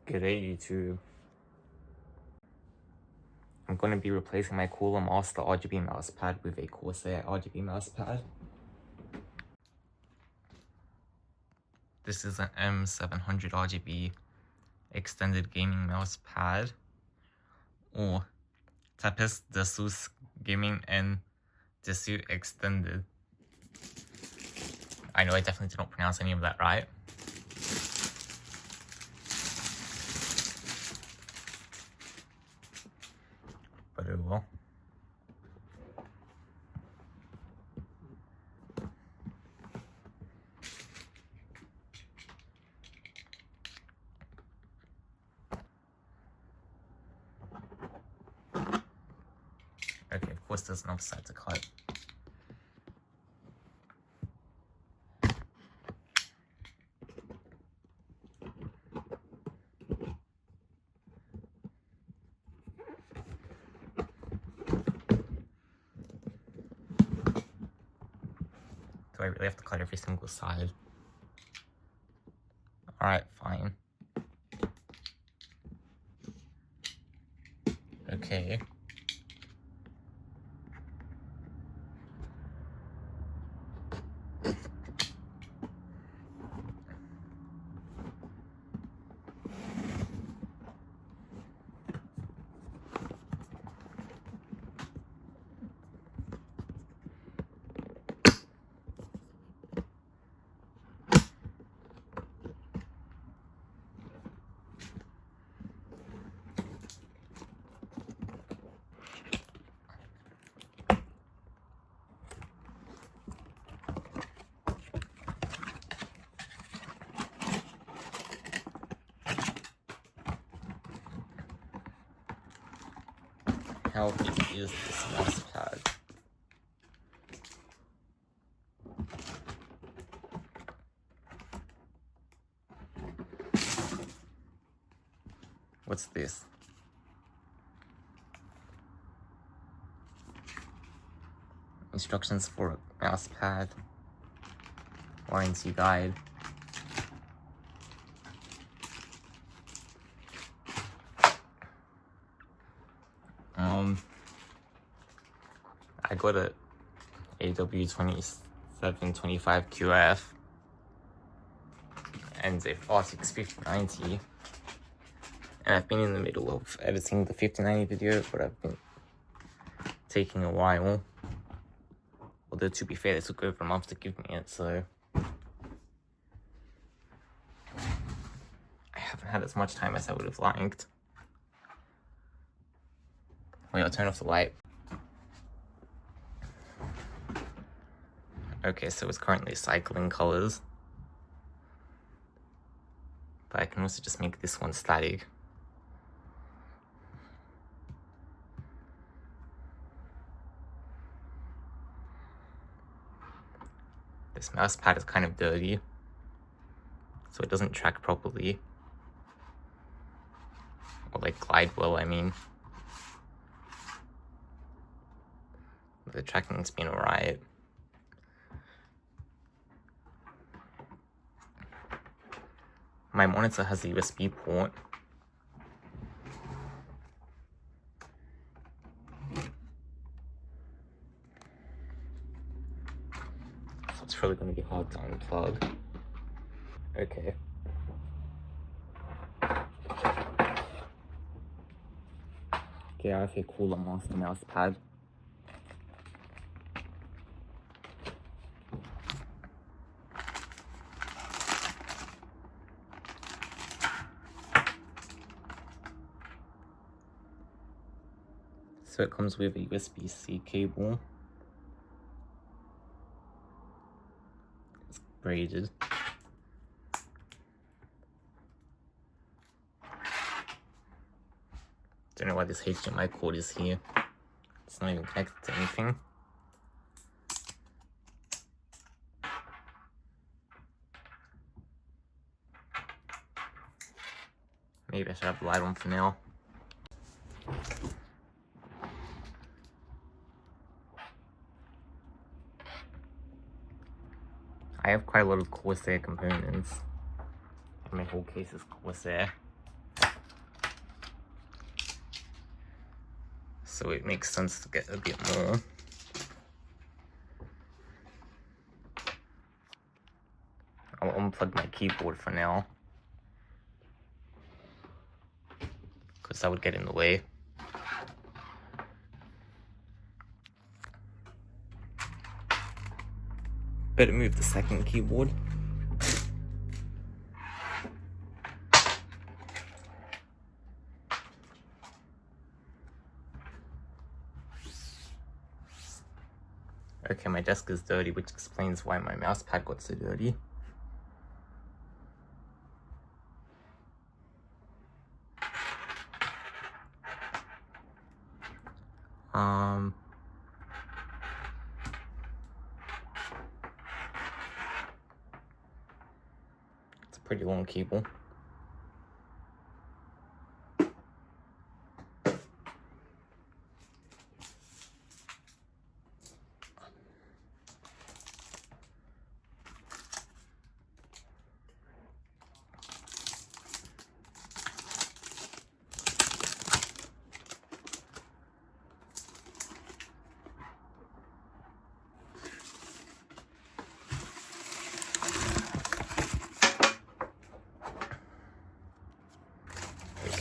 G'day YouTube. I'm going to be replacing my Cooler Master RGB mousepad with a Corsair RGB mousepad. This is an MM700 RGB extended gaming mousepad, or Tapes de sus gaming and Desu extended. I know I definitely did not pronounce any of that right. But oh well. Okay, of course there's another side to cut. Do I really have to cut every single side? Alright, fine. Okay. How big is this mousepad? What's this? Instructions for a mousepad. Warranty guide. I got a AW2725QF and a R6 5090, and I've been in the middle of editing the 5090 video, but I've been taking a while. Although to be fair, it took over a month to give me it, so I haven't had as much time as I would have liked. Wait, I'll turn off the light. Okay, so it's currently cycling colors, but I can also just make this one static. This mousepad is kind of dirty, so it doesn't track properly, or like glide well, I mean. The tracking's been alright. My monitor has a USB port. So it's probably going to be hard to unplug. Okay. Okay, I have a Cooler Master mousepad. So it comes with a USB-C cable. It's braided. Don't know why this HDMI cord is here. It's not even connected to anything. Maybe I should have the light on for now. I have quite a lot of Corsair components. My whole case is Corsair. so it makes sense to get a bit more. I'll unplug my keyboard for now, because that would get in the way. Better move the second keyboard. Okay, my desk is dirty, which explains why my mouse pad got so dirty. It's a pretty long cable.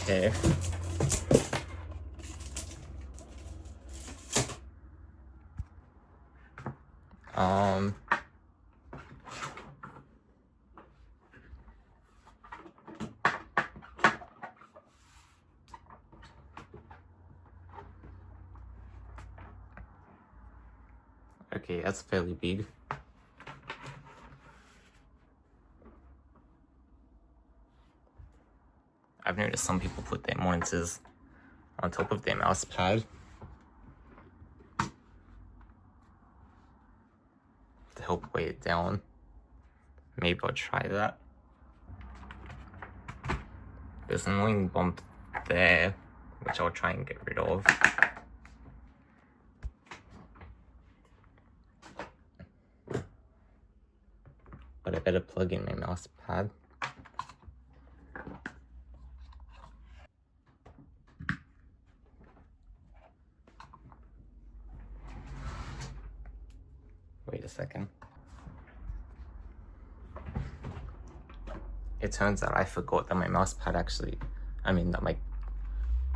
Okay. Okay, that's fairly big. I've noticed some people put their monitors on top of their mouse pad to help weigh it down. Maybe I'll try that. There's an annoying bump there, which I'll try and get rid of. But I better plug in my mouse pad. Wait a second. It turns out I forgot that my mouse pad that my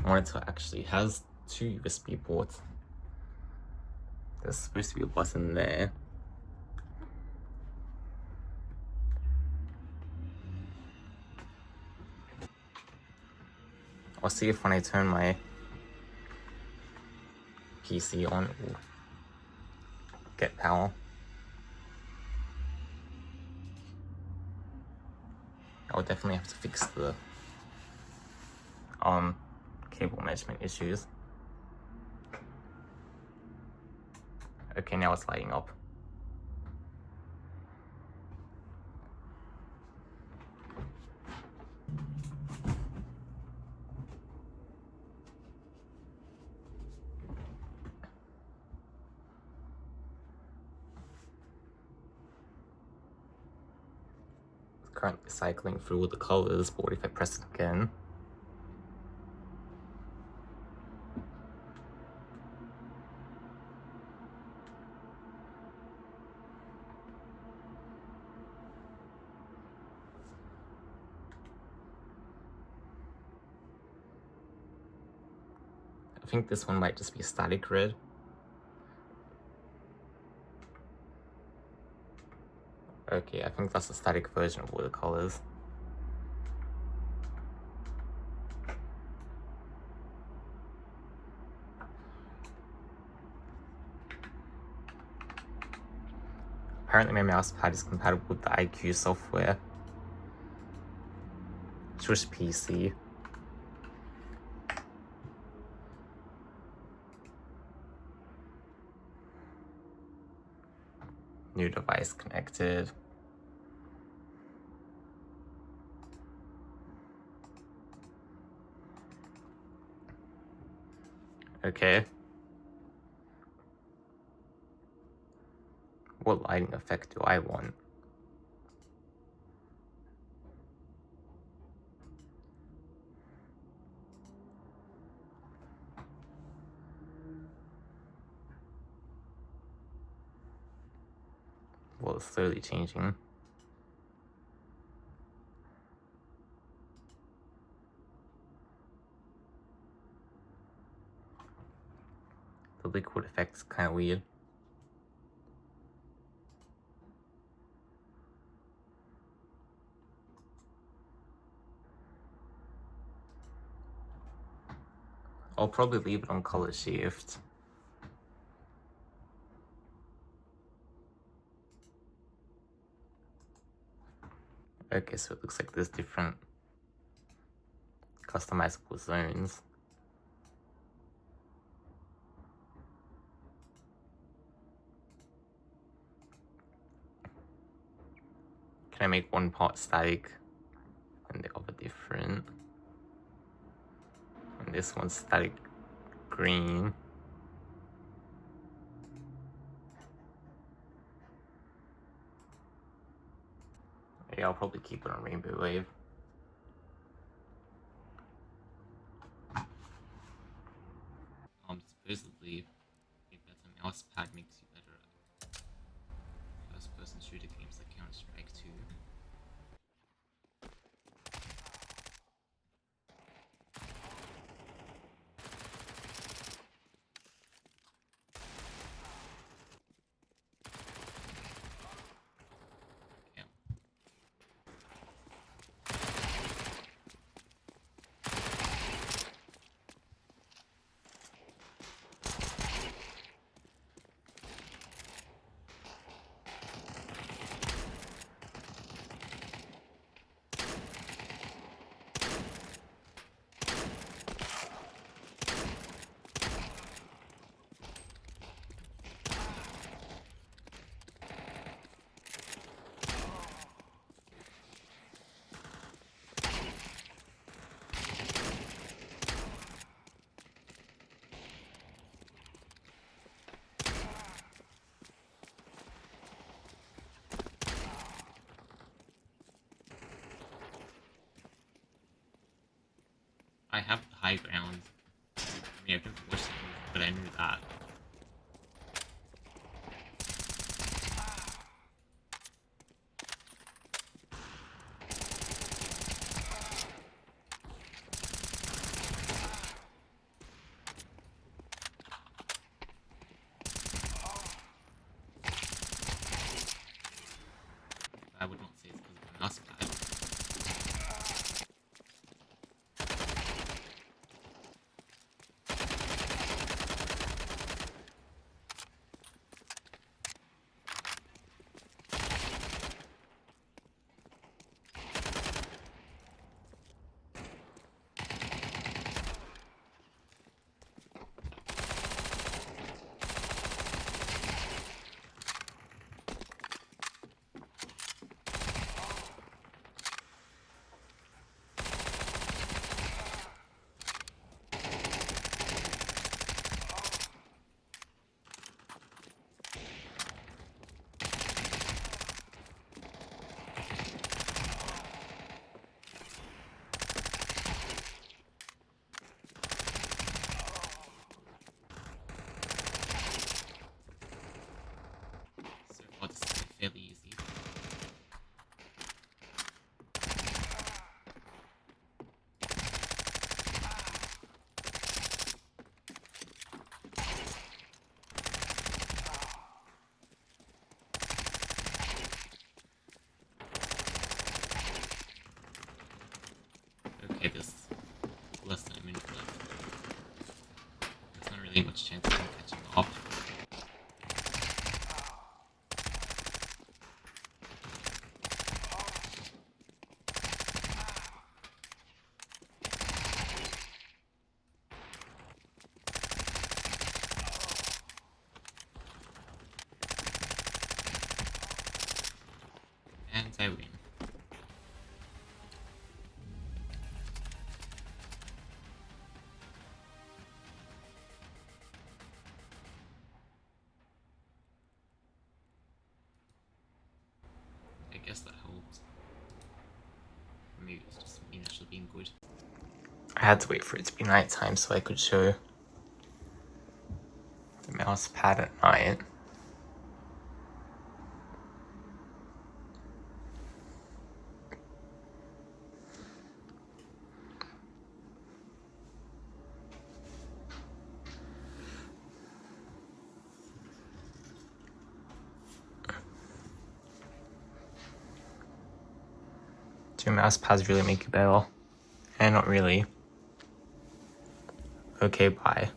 monitor actually has 2 USB ports. There's supposed to be a button there. I'll see if when I turn my PC on, it will get power. I'll definitely have to fix the cable management issues. Okay, now it's lighting up. Currently cycling through all the colors, but what if I press it again? I think this one might just be static red. Okay, I think that's a static version of all the colors. Apparently my mouse pad is compatible with the IQ software. Swish PC. New device connected. Okay. What lighting effect do I want? Well, it's slowly changing. The liquid effect's kind of weird. I'll probably leave it on color shift. Okay, so it looks like there's different customizable zones. Can I make one part static and the other different? And this one's static green. Yeah, I'll probably keep it on Rainbow Wave. Supposedly, a better mouse pad makes you better at first-person shooter games like Counter-Strike 2. I have the high ground. I mean, I've never watched the movie, but I knew that. I would not say it's because of the mouse pad. Fairly easy. Okay, there's less than a minute left. There's not really much chance of him catching up. And I win. I guess that helps. Maybe it's just me actually being good. I had to wait for it to be nighttime so I could show the mouse pad at night. Do mouse pads really make it better? And not really. Okay, bye.